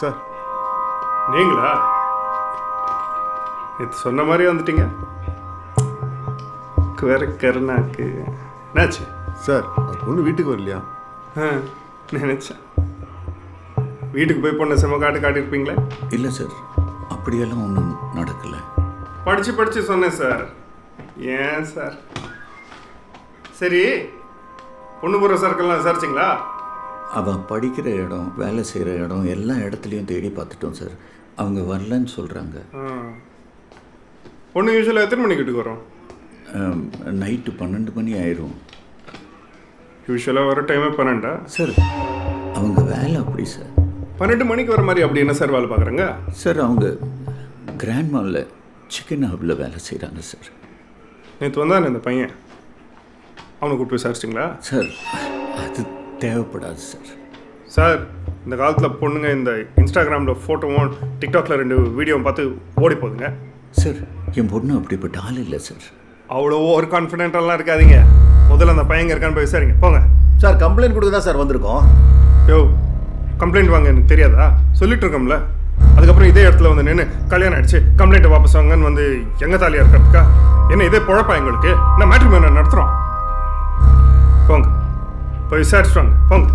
Sir நீங்களா? இது சொன்ன மாதிரி வந்துட்டீங்க. வேற கருணாக்கு என்னாச்சு சார்? பொண்ணு வீட்டுக்கு வரலையா? நினைச்சேன் வீட்டுக்கு போய் பொண்ணை செம காட்டியிருப்பீங்களே. இல்லை சார், அப்படியெல்லாம் ஒன்றும் நடக்கலை. படித்து சொன்னேன் சார். ஏன் சார்? சரி, பொண்ணு போகிற சர்க்கெல்லாம் விசாரிச்சிங்களா? அவன் படிக்கிற இடம், வேலை செய்கிற இடம், எல்லா இடத்துலையும் தேடி பார்த்துட்டோம் சார். அவங்க வரலன்னு சொல்கிறாங்க. பொண்ணு யூஸ்வலாக எத்தனை மணிக்கு வீட்டுக்கு வரும்? நைட்டு 12 மணி ஆயிரும். யூஸ்வலாக வர டைமே 12 சார்? அவங்க வேலை அப்படி சார். 12 மணிக்கு வர மாதிரி அப்படி என்ன சார் வேலை பார்க்குறாங்க? சார் அவங்க கிராண்ட் மாலில் சிக்கன் ஹப்பில் வேலை செய்கிறாங்க சார். நேற்று வந்தான் இந்த பையன், அவனை கூப்பிட்டு விசாரிச்சிங்களா? சார் அது தேவைப்படாது சார். சார், இந்த காலத்தில் பொண்ணுங்க இந்த இன்ஸ்டாகிராமில் ஃபோட்டோவும் டிக்டாக்ல 2 வீடியோவும் பார்த்து ஓடி போகுதுங்க. சார் என் பொண்ணு அப்படிப்பட்ட ஆள் இல்லை சார். அவ்வளோ ஒரு கான்ஃபிடென்ட்டெல்லாம் இருக்காதீங்க. முதல்ல அந்த பையன் இருக்கான்னு போய் விசாரிங்க போங்க. சார் கம்ப்ளைண்ட் கொடுக்க தான் சார் வந்திருக்கோம். யோ, கம்ப்ளைண்ட் வாங்க எனக்கு தெரியாதா? சொல்லிட்டு இருக்கோம்ல. அதுக்கப்புறம் இதே இடத்துல வந்து நின்று கல்யாணம் ஆயிடுச்சு கம்ப்ளைண்ட்டை வாபஸ் வாங்கன்னு வந்து எங்கள் தாலியாக இருக்கிறதுக்கா? என்ன இதே பொழப்பா எங்களுக்கு? என்ன மேட்ரிமோனி நடத்துகிறோம்? போங்க போய் விசாரிச்சுட்டு வாங்க போங்க.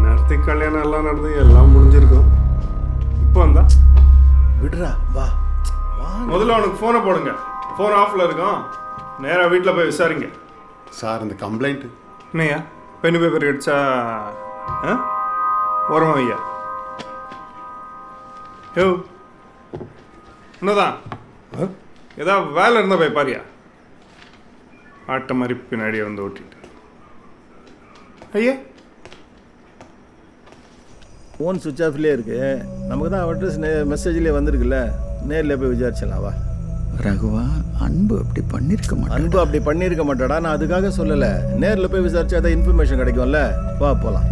நேரத்துக்கு கல்யாணம் எல்லாம் நடந்து எல்லாம் முடிஞ்சிருக்கும். இப்போ வந்தா விடுறா வா. முதல்ல அவனுக்கு ஃபோனை போடுங்க. ஃபோன் ஆஃபில் இருக்கும். நேராக வீட்டில் போய் விசாரிங்க. சார் இந்த கம்ப்ளைண்ட் என்னையா பெண்ணு பேப்பர் அடிச்சா ஓரமா ஐயா? யோ என்னதான் ஏதாவது வேலை இருந்தால் போய் பாரியா? ஆட்ட மாதிரி பின்னாடியே வந்து ஓட்டிட்டு ஐயா. ஃபோன் சுவிட்ச் ஆஃப்லேயே இருக்கு. நமக்கு தான் அட்ரஸ் மெசேஜ்லேயே வந்திருக்குல்ல. நேரில் போய் விசாரிச்சலாம் வா. ரகுவா, அன்பு அப்படி பண்ணியிருக்க மாட்டேன். அன்பு அப்படி பண்ணியிருக்க மாட்டாடா. நான் அதுக்காக சொல்லலை. நேரில் போய் விசாரிச்சா தான் இன்ஃபர்மேஷன் கிடைக்கும்ல. வா போகலாம்.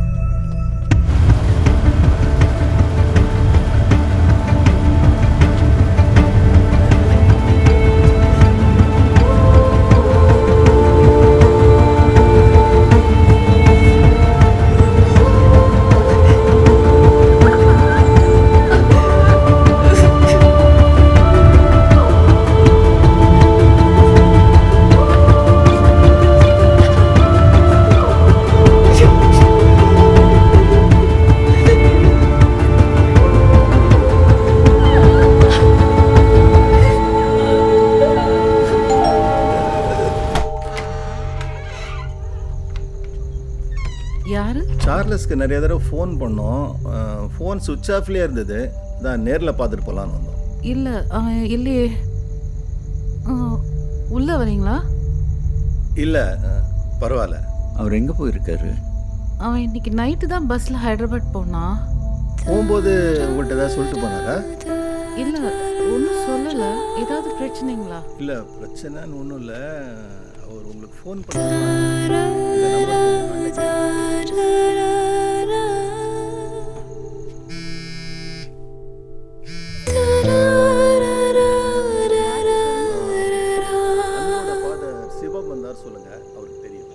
சார்லஸ்க்கு நிறைய தடவை ஃபோன் பண்ணோம். ஃபோன் சுவிட்ச் ஆஃப்லேயே இருந்தது. தான் நேரில் பார்த்துட்டு போகலான்னு வந்தோம். இல்லை இல்லையே. உள்ளே வரீங்களா? இல்லை பரவாயில்ல. அவர் எங்கே போயிருக்காரு? அவன் இன்னைக்கு நைட்டு தான் பஸ்ஸில் ஹைதராபாத் போனான். போகும்போது உங்கள்கிட்ட ஏதாவது சொல்லிட்டு போனாரா? இல்லை ஒன்றும் சொல்லலை. ஏதாவது பிரச்சனைங்களா? இல்லை பிரச்சனைன்னு ஒன்றும் இல்லை. அவர் உங்களுக்கு ஃபோன் பண்ண சிவம் வந்தார் சொல்லுங்க. அவருக்கு தெரியும்.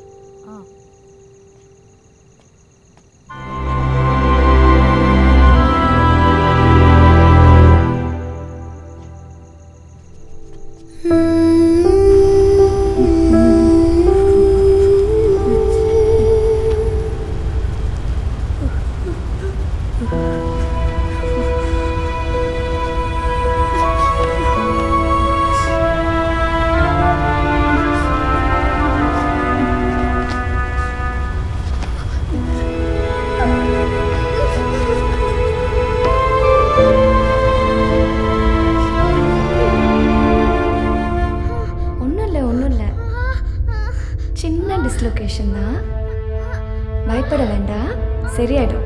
டிஸ்லோகேஷன் தான். பயப்பட வேண்டாம், சரியாயிடும்.